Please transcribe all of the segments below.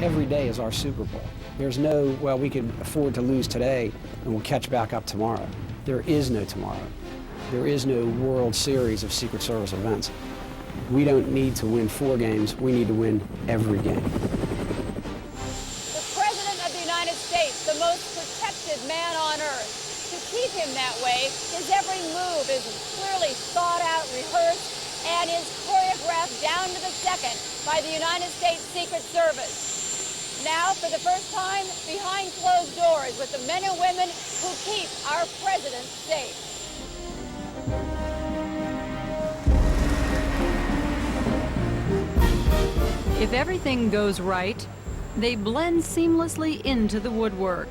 every day is our Super Bowl. There's no, well, we can afford to lose today and we'll catch back up tomorrow. There is no tomorrow. There is no World Series of Secret Service events. We don't need to win 4 games, we need to win every game. The President of the United States, the most protected man on earth. To keep him that way, his every move is clearly thought out, rehearsed, and is choreographed down to the second by the United States Secret Service. Now, for the first time, behind closed doors with the men and women who keep our president safe. If everything goes right, they blend seamlessly into the woodwork.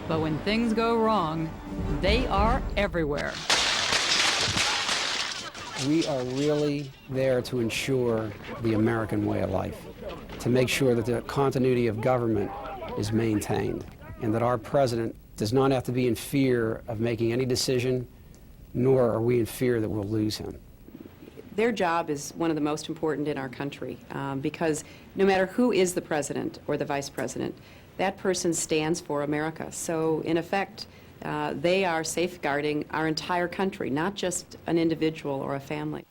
But when things go wrong, they are everywhere. We are really there to ensure the American way of life, to make sure that the continuity of government is maintained, and that our president does not have to be in fear of making any decision, nor are we in fear that we'll lose him. Their job is one of the most important in our country because no matter who is the president or the vice president, that person stands for America. So in effect, they are safeguarding our entire country, not just an individual or a family.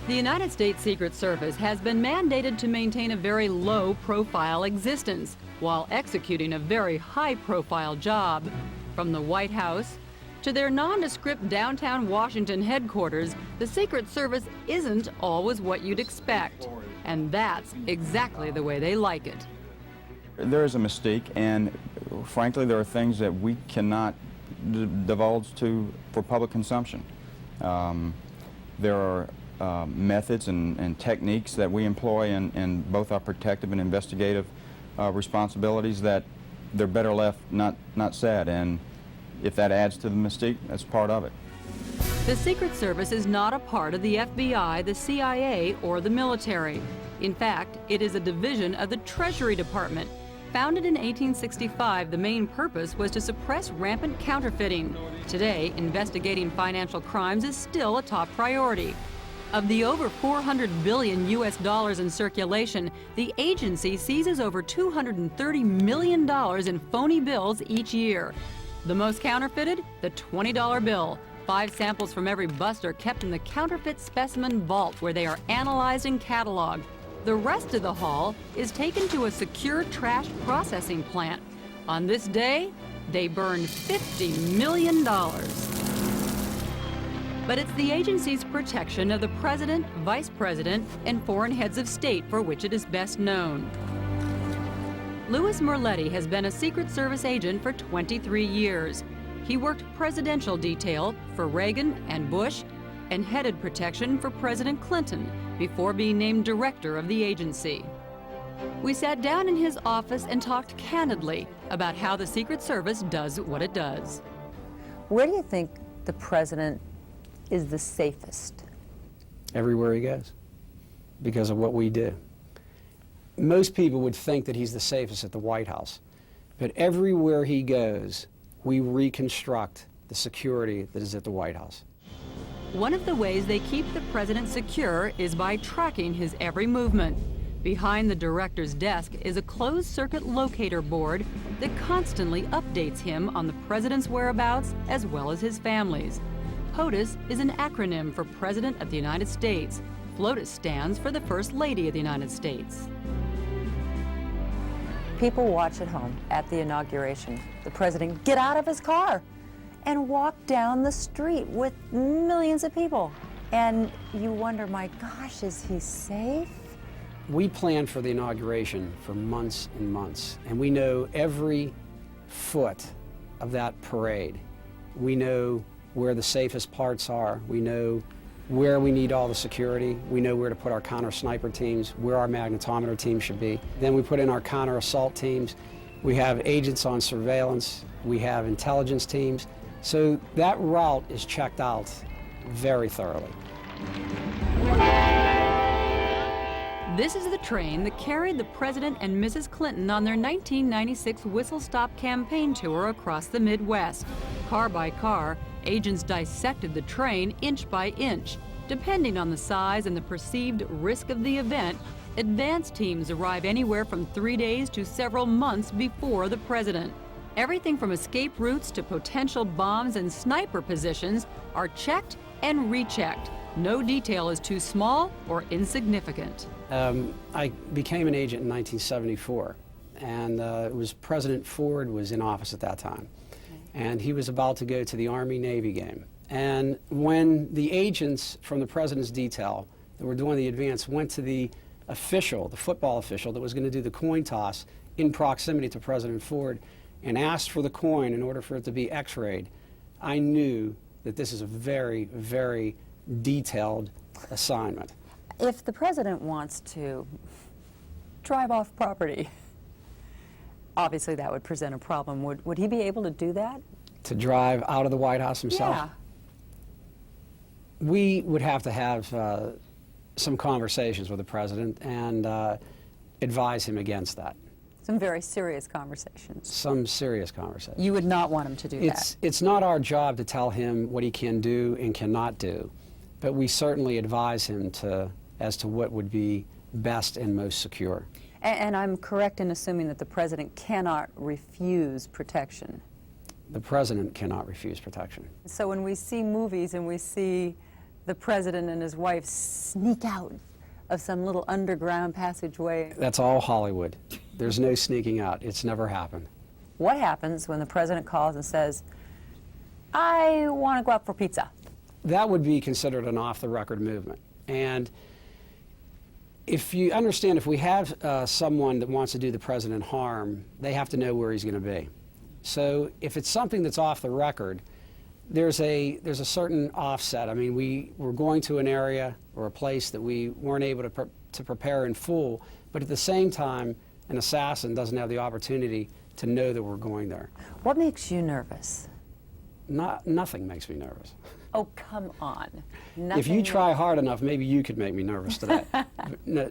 The United States Secret Service has been mandated to maintain a very low-profile existence while executing a very high-profile job. From the White House to their nondescript downtown Washington headquarters, the Secret Service isn't always what you'd expect. And that's exactly the way they like it. There is a mystique, and frankly, there are things that we cannot divulge to for public consumption. There are methods and techniques that we employ in both our protective and investigative responsibilities that they're better left not said, and if that adds to the mystique, that's part of it. The Secret Service is not a part of the FBI, the CIA, or the military. In fact, it is a division of the Treasury Department. Founded in 1865, the main purpose was to suppress rampant counterfeiting. Today, investigating financial crimes is still a top priority. Of the over $400 billion in circulation, the agency seizes over $230 million in phony bills each year. The most counterfeited? The $20 bill. 5 samples from every bust are kept in the counterfeit specimen vault, where they are analyzed and cataloged. The rest of the haul is taken to a secure trash processing plant. On this day, they burned $50 million. But it's the agency's protection of the president, vice president, and foreign heads of state for which it is best known. Louis Merletti has been a Secret Service agent for 23 years. He worked presidential detail for Reagan and Bush and headed protection for President Clinton before being named director of the agency. We sat down in his office and talked candidly about how the Secret Service does what it does. Where do you think the president is the safest? Everywhere he goes, because of what we do. Most people would think that he's the safest at the White House, but everywhere he goes, we reconstruct the security that is at the White House. One of the ways they keep the president secure is by tracking his every movement. Behind the director's desk is a closed-circuit locator board that constantly updates him on the president's whereabouts as well as his family's. POTUS is an acronym for President of the United States. FLOTUS stands for the First Lady of the United States. People watch at home at the inauguration. The president get out of his car and walk down the street with millions of people. And you wonder, my gosh, is he safe? We planned for the inauguration for months and months, and we know every foot of that parade. We know where the safest parts are. We know where we need all the security. We know where to put our counter-sniper teams, where our magnetometer team should be. Then we put in our counter-assault teams. We have agents on surveillance. We have intelligence teams. So that route is checked out very thoroughly. This is the train that carried the President and Mrs. Clinton on their 1996 whistle-stop campaign tour across the Midwest. Car by car, agents dissected the train inch by inch. Depending on the size and the perceived risk of the event, Advance teams arrive anywhere from 3 days to several months before the president. Everything from escape routes to potential bombs and sniper positions are checked and rechecked. No detail is too small or insignificant. I became an agent in 1974, and it was President Ford was in office at that time. And he was about to go to the Army-Navy game. And when the agents from the president's detail that were doing the advance went to the official, the football official that was going to do the coin toss in proximity to President Ford and asked for the coin in order for it to be x-rayed, I knew that this is a very, very detailed assignment. If the president wants to drive off property, obviously that would present a problem. Would he be able to do that? To drive out of the White House himself? Yeah. We would have to have some conversations with the president and advise him against that. Some very serious conversations. Some serious conversations. You would not want him to do that. It's not our job to tell him what he can do and cannot do, but we certainly advise him as to what would be best and most secure. And I'm correct in assuming that the president cannot refuse protection. The president cannot refuse protection. So when we see movies and we see the president and his wife sneak out of some little underground passageway. That's all Hollywood. There's no sneaking out. It's never happened. What happens when the president calls and says, I want to go out for pizza? That would be considered an off-the-record movement. And if you understand, if we have someone that wants to do the president harm, they have to know where he's going to be. So if it's something that's off the record, there's a certain offset. I mean, we're going to an area or a place that we weren't able to prepare in full, but at the same time, an assassin doesn't have the opportunity to know that we're going there. What makes you nervous? Nothing makes me nervous. Oh, come on. If you try hard enough, maybe you could make me nervous today. No,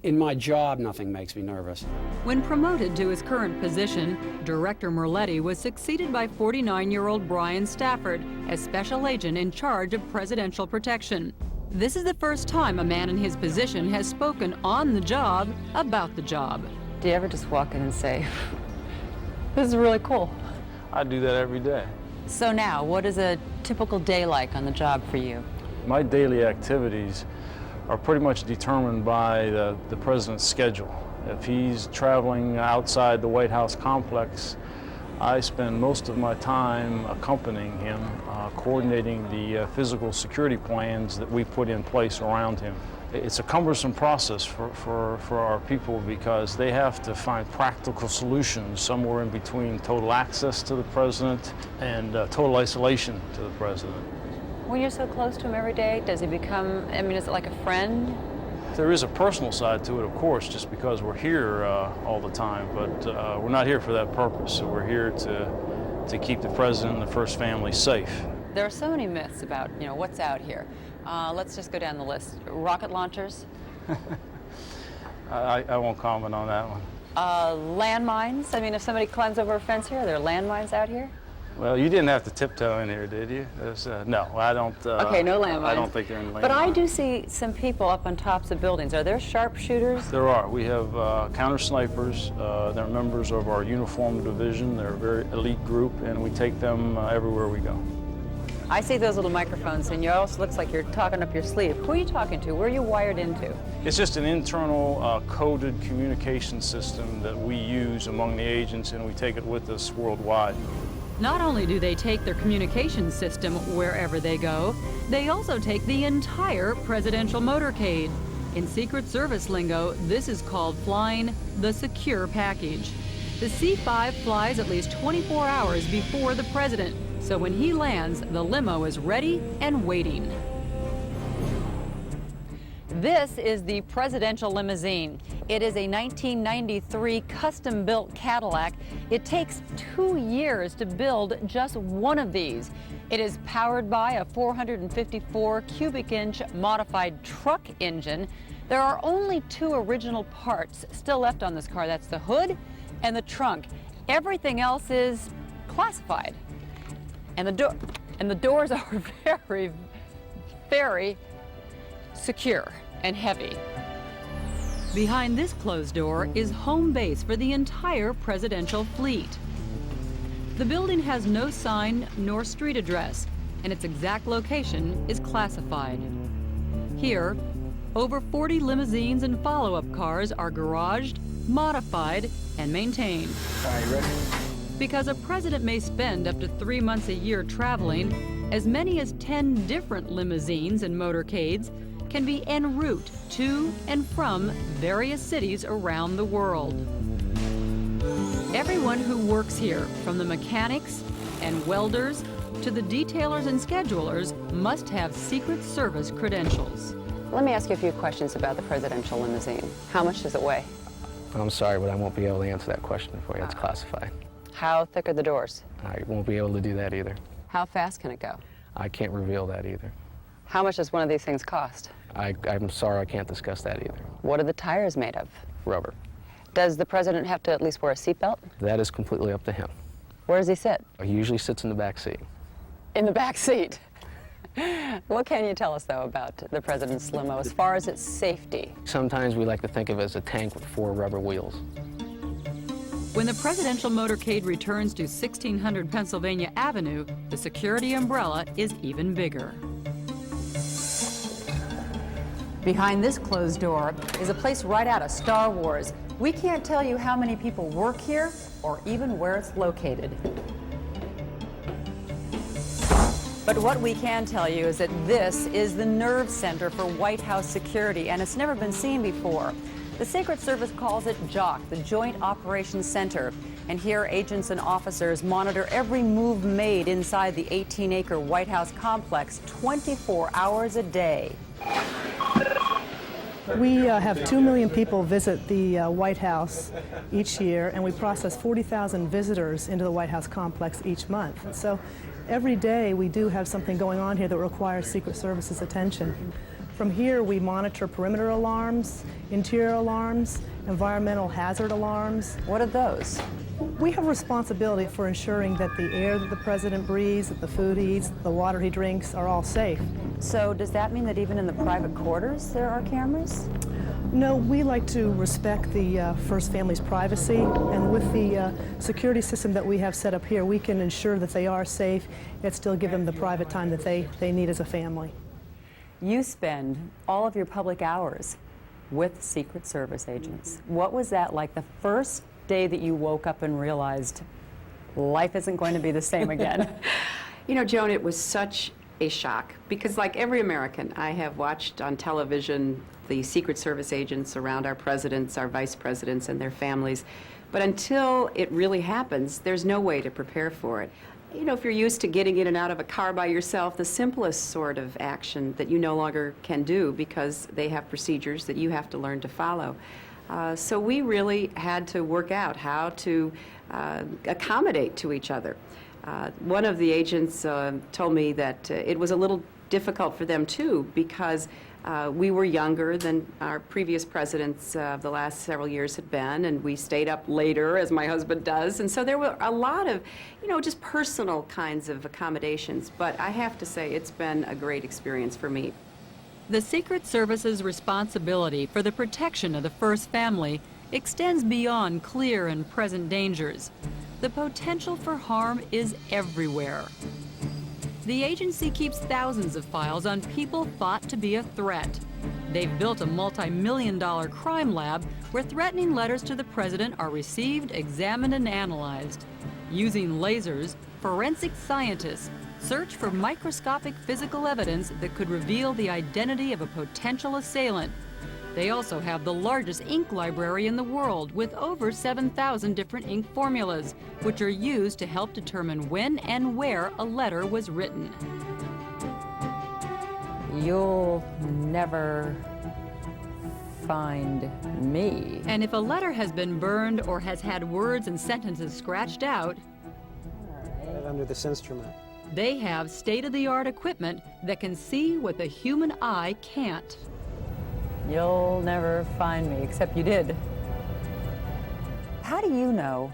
in my job, nothing makes me nervous. When promoted to his current position, Director Merletti was succeeded by 49-year-old Brian Stafford as special agent in charge of presidential protection. This is the first time a man in his position has spoken on the job about the job. Do you ever just walk in and say, this is really cool? I do that every day. So now, what is a typical day like on the job for you? My daily activities are pretty much determined by the president's schedule. If he's traveling outside the White House complex, I spend most of my time accompanying him, coordinating the physical security plans that we put in place around him. It's a cumbersome process for our people because they have to find practical solutions somewhere in between total access to the president and total isolation to the president. When you're so close to him every day, does he become, I mean, is it like a friend? There is a personal side to it, of course, just because we're here all the time, but we're not here for that purpose. So we're here to keep the president and the First Family safe. There are so many myths about, you know, what's out here. Let's just go down the list. Rocket launchers? I won't comment on that one. Landmines? I mean, if somebody climbs over a fence here, are there landmines out here? Well, you didn't have to tiptoe in here, did you? No, I don't. Okay, no landmines. I don't think there are any landmines. But I do see some people up on tops of buildings. Are there sharpshooters? There are. We have counter snipers. They're members of our uniformed division. They're a very elite group, and we take them everywhere we go. I see those little microphones, and it also looks like you're talking up your sleeve. Who are you talking to? Where are you wired into? It's just an internal coded communication system that we use among the agents, and we take it with us worldwide. Not only do they take their communication system wherever they go, they also take the entire presidential motorcade. In Secret Service lingo, this is called flying the secure package. The C-5 flies at least 24 hours before the president, so when he lands, the limo is ready and waiting. This is the presidential limousine. It is a 1993 custom-built Cadillac. It takes 2 years to build just one of these. It is powered by a 454 cubic inch modified truck engine. There are only 2 original parts still left on this car. That's the hood and the trunk. Everything else is classified. And the doors are very, very secure and heavy. Behind this closed door is home base for the entire presidential fleet. The building has no sign nor street address, and its exact location is classified. Here, over 40 limousines and follow-up cars are garaged, modified, and maintained. All right, ready? Because a president may spend up to 3 months a year traveling, as many as 10 different limousines and motorcades can be en route to and from various cities around the world. Everyone who works here, from the mechanics and welders to the detailers and schedulers, must have Secret Service credentials. Let me ask you a few questions about the presidential limousine. How much does it weigh? I'm sorry, but I won't be able to answer that question for you. It's classified. How thick are the doors? I won't be able to do that either. How fast can it go? I can't reveal that either. How much does one of these things cost? I'm sorry, I can't discuss that either. What are the tires made of? Rubber. Does the president have to at least wear a seatbelt? That is completely up to him. Where does he sit? He usually sits in the back seat. In the back seat. What can you tell us, though, about the president's limo as far as its safety? Sometimes we like to think of it as a tank with 4 rubber wheels. When the presidential motorcade returns to 1600 Pennsylvania Avenue, the security umbrella is even bigger. Behind this closed door is a place right out of Star Wars. We can't tell you how many people work here or even where it's located. But what we can tell you is that this is the nerve center for White House security, and it's never been seen before. The Secret Service calls it JOC, the Joint Operations Center. And here, agents and officers monitor every move made inside the 18-acre White House complex 24 hours a day. We have 2 million people visit the White House each year, and we process 40,000 visitors into the White House complex each month. And so every day we do have something going on here that requires Secret Service's attention. From here, we monitor perimeter alarms, interior alarms, environmental hazard alarms. What are those? We have responsibility for ensuring that the air that the president breathes, that the food he eats, the water he drinks are all safe. So does that mean that even in the private quarters there are cameras? No, we like to respect the first family's privacy, and with the security system that we have set up here, we can ensure that they are safe, yet still give them the private time that they need as a family. You spend all of your public hours with Secret Service agents. What was that like the first day that you woke up and realized life isn't going to be the same again? You know, Joan, it was such a shock because, like every American, I have watched on television the Secret Service agents around our presidents, our vice presidents, and their families. But until it really happens, there's no way to prepare for it. You know, if you're used to getting in and out of a car by yourself, the simplest sort of action that you no longer can do because they have procedures that you have to learn to follow. So we really had to work out how to accommodate to each other. One of the agents told me that it was a little difficult for them too because we were younger than our previous presidents of the last several years had been, and we stayed up later, as my husband does, and so there were a lot of, you know, just personal kinds of accommodations. But I have to say, it's been a great experience for me. The Secret Service's responsibility for the protection of the first family extends beyond clear and present dangers. The potential for harm is everywhere. The agency keeps thousands of files on people thought to be a threat. They've built a multi-million-dollar crime lab where threatening letters to the president are received, examined, and analyzed. Using lasers, forensic scientists search for microscopic physical evidence that could reveal the identity of a potential assailant. They also have the largest ink library in the world with over 7,000 different ink formulas, which are used to help determine when and where a letter was written. You'll never find me. And if a letter has been burned or has had words and sentences scratched out, Right under this instrument. they have state-of-the-art equipment that can see what the human eye can't. You'll never find me, except you did. How do you know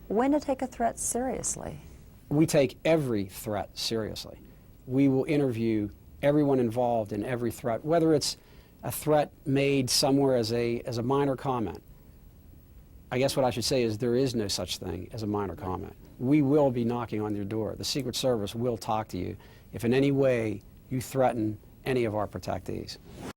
when to take a threat seriously? We take every threat seriously. We will interview everyone involved in every threat, whether it's a threat made somewhere as a minor comment. I guess what I should say is there is no such thing as a minor comment. We will be knocking on your door. The Secret Service will talk to you if in any way you threaten any of our protectees.